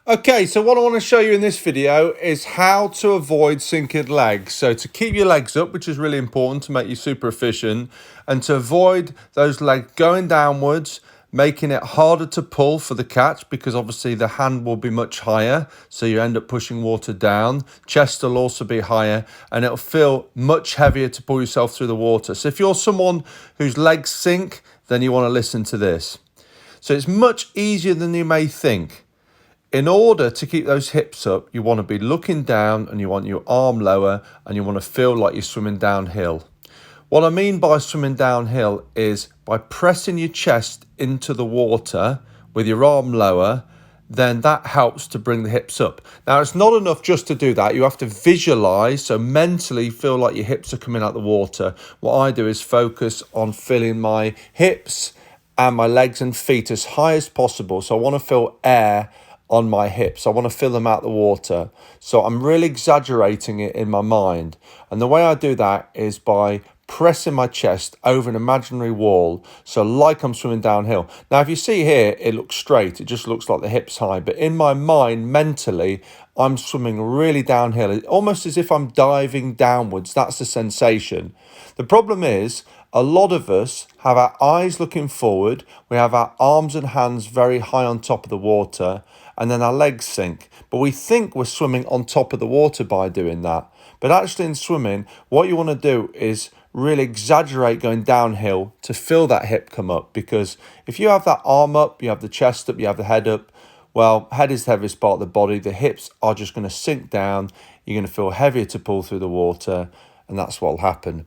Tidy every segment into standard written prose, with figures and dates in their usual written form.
Okay, so what I want to show you in this video is how to avoid sinking legs. So to keep your legs up, which is really important to make you super efficient, and to avoid those legs going downwards, making it harder to pull for the catch because obviously the hand will be much higher, so you end up pushing water down. Chest will also be higher and it'll feel much heavier to pull yourself through the water. So if you're someone whose legs sink, then you want to listen to this. So it's much easier than you may think. In order to keep those hips up, you want to be looking down and you want your arm lower and you want to feel like you're swimming downhill. What I mean by swimming downhill is by pressing your chest into the water with your arm lower, then that helps to bring the hips up. Now, it's not enough just to do that. You have to visualize, so mentally feel like your hips are coming out the water. What I do is focus on filling my hips and my legs and feet as high as possible. So I want to feel air on my hips. I want to feel them out the water. So I'm really exaggerating it in my mind. And the way I do that is by pressing my chest over an imaginary wall. So like I'm swimming downhill. Now, if you see here, it looks straight. It just looks like the hips high. But in my mind, mentally, I'm swimming really downhill, almost as if I'm diving downwards. That's the sensation. The problem is, a lot of us have our eyes looking forward. We have our arms and hands very high on top of the water, and then our legs sink. But we think we're swimming on top of the water by doing that. But actually in swimming, what you want to do is really exaggerate going downhill to feel that hip come up. Because if you have that arm up, you have the chest up, you have the head up, well, head is the heaviest part of the body. The hips are just going to sink down. You're going to feel heavier to pull through the water, and that's what will happen.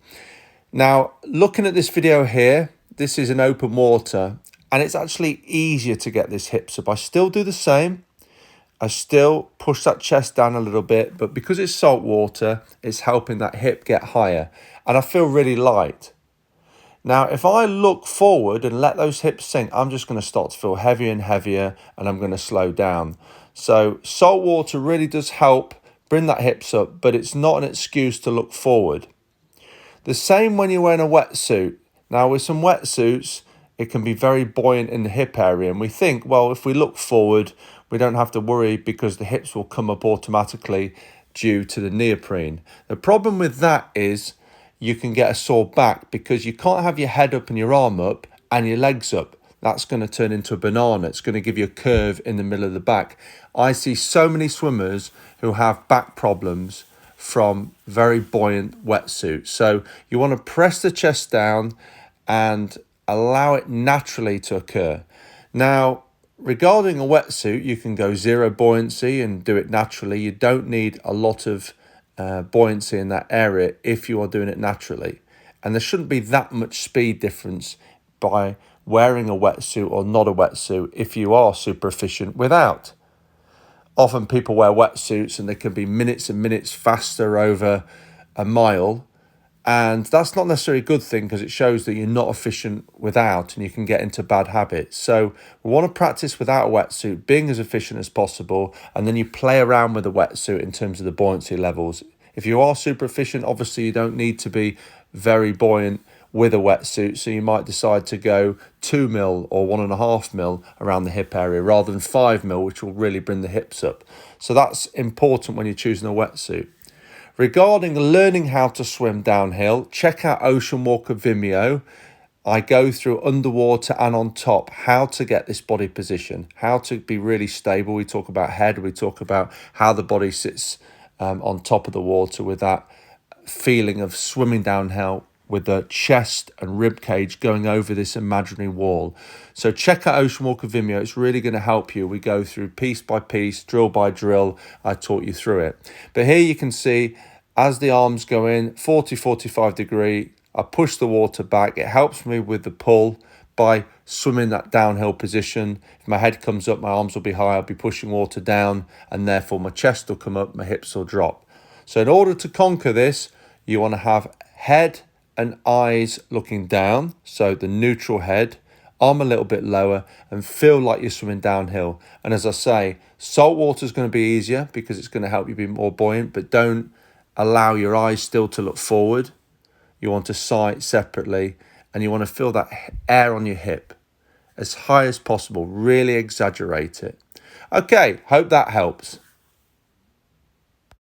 Now, looking at this video here, this is in open water, and it's actually easier to get this hips up. I still do the same. I still push that chest down a little bit, but because it's salt water, it's helping that hip get higher, and I feel really light. Now, if I look forward and let those hips sink, I'm just going to start to feel heavier and heavier, and I'm going to slow down. So salt water really does help bring that hips up, but it's not an excuse to look forward. The same when you're wearing a wetsuit. Now, with some wetsuits, it can be very buoyant in the hip area, and we think, well, if we look forward, we don't have to worry because the hips will come up automatically due to the neoprene. The problem with that is you can get a sore back because you can't have your head up and your arm up and your legs up. That's going to turn into a banana. It's going to give you a curve in the middle of the back. I see so many swimmers who have back problems from very buoyant wetsuits. So you want to press the chest down and allow it naturally to occur. Now, regarding a wetsuit, you can go zero buoyancy and do it naturally. You don't need a lot of buoyancy in that area if you are doing it naturally. And there shouldn't be that much speed difference by wearing a wetsuit or not a wetsuit if you are super efficient without. Often people wear wetsuits and they can be minutes and minutes faster over a mile. And that's not necessarily a good thing because it shows that you're not efficient without and you can get into bad habits. So we want to practice without a wetsuit, being as efficient as possible. And then you play around with the wetsuit in terms of the buoyancy levels. If you are super efficient, obviously you don't need to be very buoyant with a wetsuit, so you might decide to go 2 mil or 1.5 mil around the hip area rather than 5 mil, which will really bring the hips up. So that's important when you're choosing a wetsuit. Regarding learning how to swim downhill, check out Ocean Walker Vimeo. I go through underwater and on top how to get this body position, how to be really stable. We talk about head, we talk about how the body sits on top of the water with that feeling of swimming downhill with the chest and rib cage going over this imaginary wall. So check out Ocean Walker Vimeo. It's really going to help you. We go through piece by piece, drill by drill. I taught you through it. But here you can see as the arms go in, 40, 45 degree, I push the water back. It helps me with the pull by swimming that downhill position. If my head comes up, my arms will be high. I'll be pushing water down and therefore my chest will come up, my hips will drop. So in order to conquer this, you want to have head and eyes looking down, so the neutral head, arm a little bit lower, and feel like you're swimming downhill. And as I say, salt water is going to be easier because it's going to help you be more buoyant, but don't allow your eyes still to look forward. You want to sight separately, and you want to feel that air on your hip as high as possible. Really exaggerate it. Okay, hope that helps.